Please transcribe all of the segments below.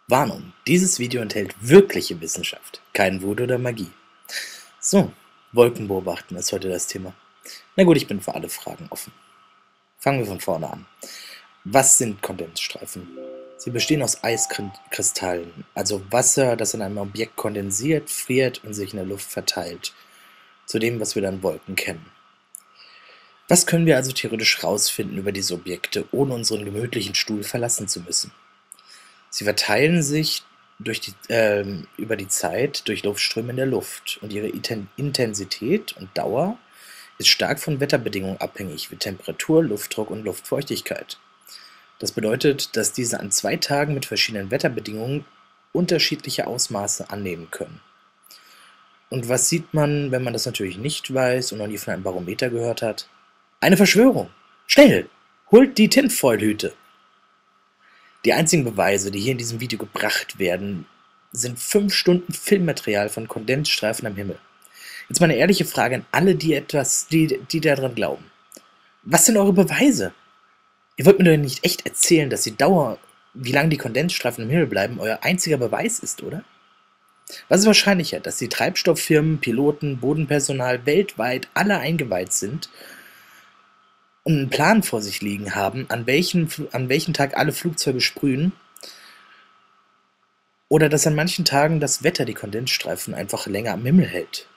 Warnung: Dieses Video enthält wirkliche Wissenschaft, kein Voodoo oder Magie. So, Wolken beobachten ist heute das Thema. Na gut, ich bin für alle Fragen offen. Fangen wir von vorne an. Was sind Kondensstreifen? Sie bestehen aus Eiskristallen, also Wasser, das in einem Objekt kondensiert, friert und sich in der Luft verteilt. Zu dem, was wir dann Wolken kennen. Was können wir also theoretisch herausfinden über diese Objekte, ohne unseren gemütlichen Stuhl verlassen zu müssen? Sie verteilen sich über die Zeit durch Luftströme in der Luft und ihre Intensität und Dauer ist stark von Wetterbedingungen abhängig, wie Temperatur, Luftdruck und Luftfeuchtigkeit. Das bedeutet, dass diese an 2 Tagen mit verschiedenen Wetterbedingungen unterschiedliche Ausmaße annehmen können. Und was sieht man, wenn man das natürlich nicht weiß und noch nie von einem Barometer gehört hat? Eine Verschwörung! Schnell! Holt die Tinfoilhüte! Die einzigen Beweise, die hier in diesem Video gebracht werden, sind 5 Stunden Filmmaterial von Kondensstreifen am Himmel. Jetzt mal eine ehrliche Frage an alle, die daran glauben. Was sind eure Beweise? Ihr wollt mir doch nicht echt erzählen, dass die Dauer, wie lange die Kondensstreifen im Himmel bleiben, euer einziger Beweis ist, oder? Was ist wahrscheinlicher, dass die Treibstofffirmen, Piloten, Bodenpersonal weltweit alle eingeweiht sind und einen Plan vor sich liegen haben, an welchem Tag alle Flugzeuge sprühen, oder dass an manchen Tagen das Wetter die Kondensstreifen einfach länger am Himmel hält?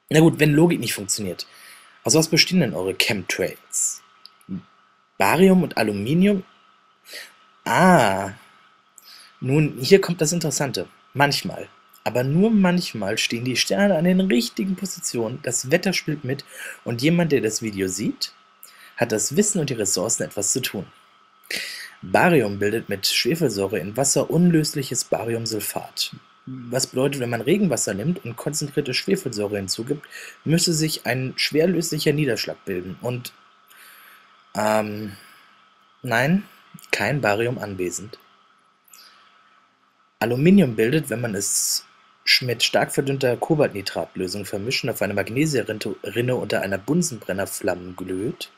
Na gut, wenn Logik nicht funktioniert, aus was bestehen denn eure Chemtrails? Barium und Aluminium? Nun, hier kommt das Interessante. Manchmal, aber nur manchmal stehen die Sterne an den richtigen Positionen, das Wetter spielt mit und jemand, der das Video sieht, hat das Wissen und die Ressourcen, etwas zu tun. Barium bildet mit Schwefelsäure in Wasser unlösliches Bariumsulfat. Was bedeutet, wenn man Regenwasser nimmt und konzentrierte Schwefelsäure hinzugibt, müsste sich ein schwerlöslicher Niederschlag bilden und nein, kein Barium anwesend. Aluminium bildet, wenn man es mit stark verdünnter Kobaltnitratlösung vermischt und auf einer Magnesiumrinne unter einer Bunsenbrennerflamme glüht,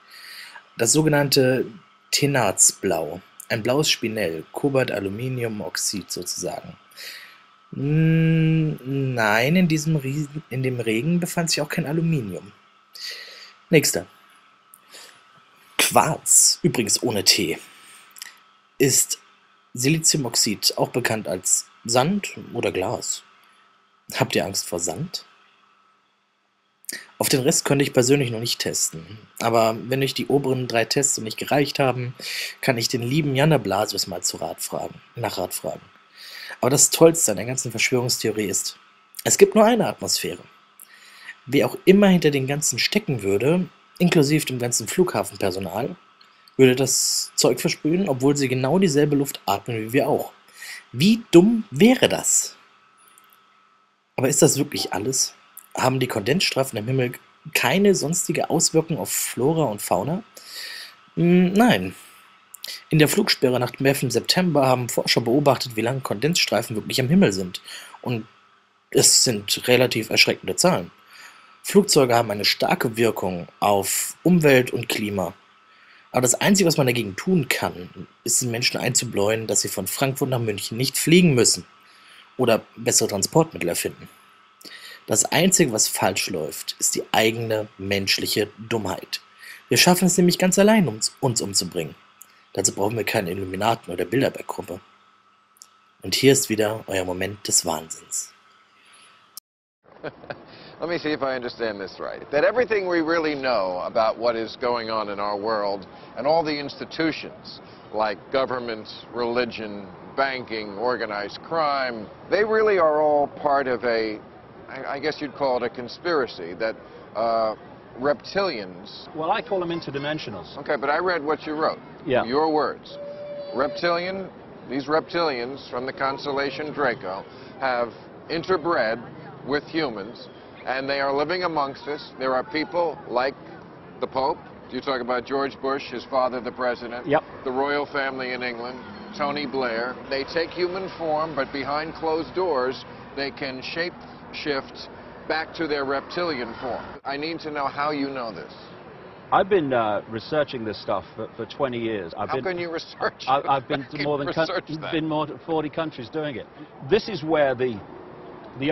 das sogenannte Tenarzblau, ein blaues Spinell, Kobalt-Aluminiumoxid sozusagen. Nein, in dem Regen befand sich auch kein Aluminium. Nächster. Quarz, übrigens ohne T, ist Siliziumoxid, auch bekannt als Sand oder Glas. Habt ihr Angst vor Sand? Auf den Rest könnte ich persönlich noch nicht testen, aber wenn euch die oberen 3 Tests noch nicht gereicht haben, kann ich den lieben Janne Blasius mal nach Rat fragen. Aber das Tollste an der ganzen Verschwörungstheorie ist, es gibt nur eine Atmosphäre. Wer auch immer hinter den Ganzen stecken würde, inklusive dem ganzen Flughafenpersonal, würde das Zeug versprühen, obwohl sie genau dieselbe Luft atmen wie wir auch. Wie dumm wäre das? Aber ist das wirklich alles? Haben die Kondensstreifen im Himmel keine sonstige Auswirkung auf Flora und Fauna? Nein. In der Flugsperre nach dem 11. September haben Forscher beobachtet, wie lange Kondensstreifen wirklich am Himmel sind. Und es sind relativ erschreckende Zahlen. Flugzeuge haben eine starke Wirkung auf Umwelt und Klima. Aber das Einzige, was man dagegen tun kann, ist den Menschen einzubläuen, dass sie von Frankfurt nach München nicht fliegen müssen oder bessere Transportmittel erfinden. Das Einzige, was falsch läuft, ist die eigene menschliche Dummheit. Wir schaffen es nämlich ganz allein, uns umzubringen. Dazu brauchen wir keine Illuminaten oder Bilderberg-Gruppe. Und hier ist wieder euer Moment des Wahnsinns. Let me see if I understand this right. That everything we really know about what is going on in our world and all the institutions like government, religion, banking, organized crime, they really are all part of I guess you'd call it a conspiracy that reptilians... Well, I call them interdimensionals. Okay, but I read what you wrote. Yeah. Your words. These reptilians from the constellation Draco have interbred with humans, and they are living amongst us. There are people like the Pope. You talk about George Bush, his father, the president. Yep. The royal family in England, Tony Blair. They take human form, but behind closed doors, they can shift back to their reptilian form. I need to know how you know this. I've been researching this stuff for 20 years. How can you research it? I've been to more than 40 countries doing it. This is where the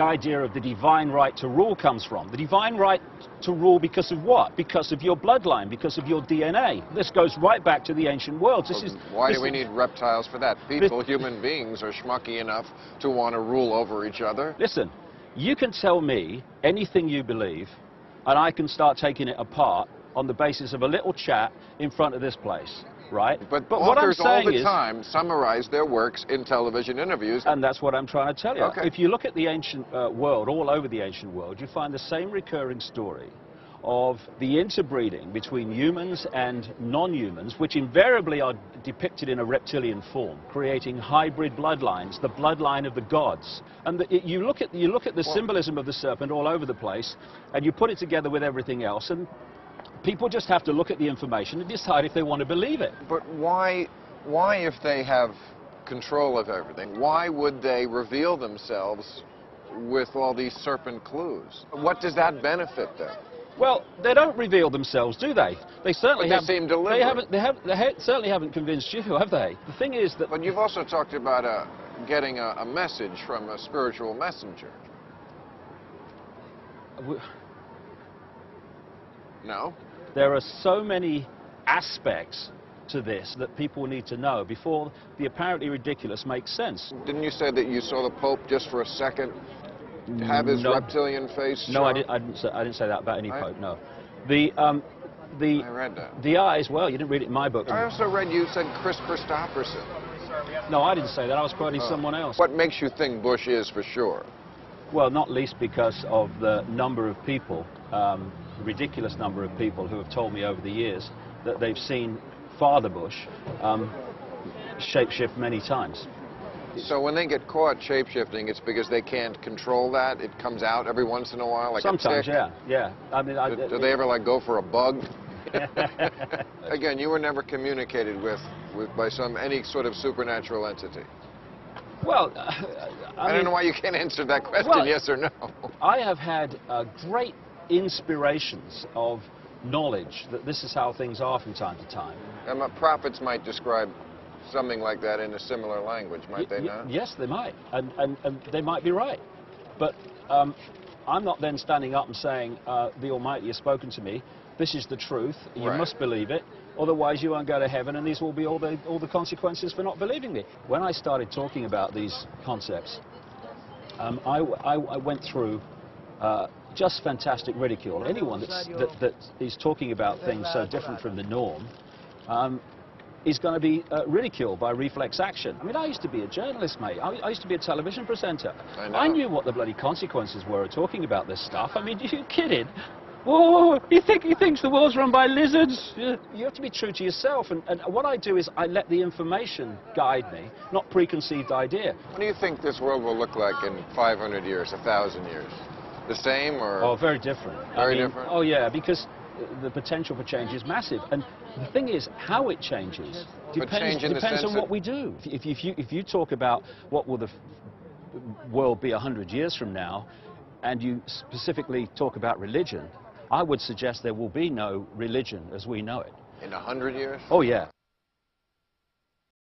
idea of the divine right to rule comes from. The divine right to rule because of what? Because of your bloodline, because of your DNA. This goes right back to the ancient world. Why do we need reptiles for that? People, human beings, are schmucky enough to want to rule over each other. Listen, you can tell me anything you believe, and I can start taking it apart on the basis of a little chat in front of this place, right? But what I'm authors saying all the time summarize their works in television interviews. And that's what I'm trying to tell you. Okay. If you look at the ancient world, all over the ancient world, you find the same recurring story of the interbreeding between humans and non-humans, which invariably are depicted in a reptilian form, creating hybrid bloodlines, the bloodline of the gods. And you look at the symbolism of the serpent all over the place, and you put it together with everything else, and people just have to look at the information and decide if they want to believe it. But why, if they have control of everything, why would they reveal themselves with all these serpent clues? What does that benefit them? Well, they don't reveal themselves, do they? They certainly But they seem deliberate. They certainly haven't convinced you, have they? The thing is that... But you've also talked about getting a message from a spiritual messenger. No? There are so many aspects to this that people need to know before the apparently ridiculous makes sense. Didn't you say that you saw the Pope just for a second have his reptilian face? No, I didn't say that about any Pope, no. I read that. The eyes, well, you didn't read it in my book. I also read you said Chris Christopherson. No, I didn't say that. I was quoting someone else. What makes you think Bush is for sure? Well, not least because of the number of people, ridiculous number of people who have told me over the years that they've seen Father Bush shapeshift many times. So when they get caught shapeshifting, it's because they can't control that? It comes out every once in a while, like sometimes, a tick? yeah. I mean, do they ever like go for a bug? Again, you were never communicated with by any sort of supernatural entity. Well, I don't know why you can't answer that question, yes or no. I have had great inspirations of knowledge that this is how things are from time to time. And prophets might describe something like that in a similar language, might they not? Yes, they might, and they might be right. But I'm not then standing up and saying, the Almighty has spoken to me, this is the truth, you must believe it, otherwise you won't go to heaven, and these will be all the consequences for not believing me. When I started talking about these concepts, I went through just fantastic ridicule. Anyone that is talking about things so different from the norm is going to be ridiculed by reflex action. I mean, I used to be a journalist, mate. I used to be a television presenter. I knew what the bloody consequences were of talking about this stuff. I mean, are you kidding? Whoa, he thinks the world's run by lizards? You have to be true to yourself. And what I do is I let the information guide me, not preconceived idea. What do you think this world will look like in 500 years, 1,000 years? The same or...? Oh, very different. Very different? Oh, yeah, because the potential for change is massive. And the thing is, how it changes depends on what we do. If you talk about what will the world be 100 years from now, and you specifically talk about religion, I would suggest there will be no religion as we know it. In 100 years? Oh, yeah.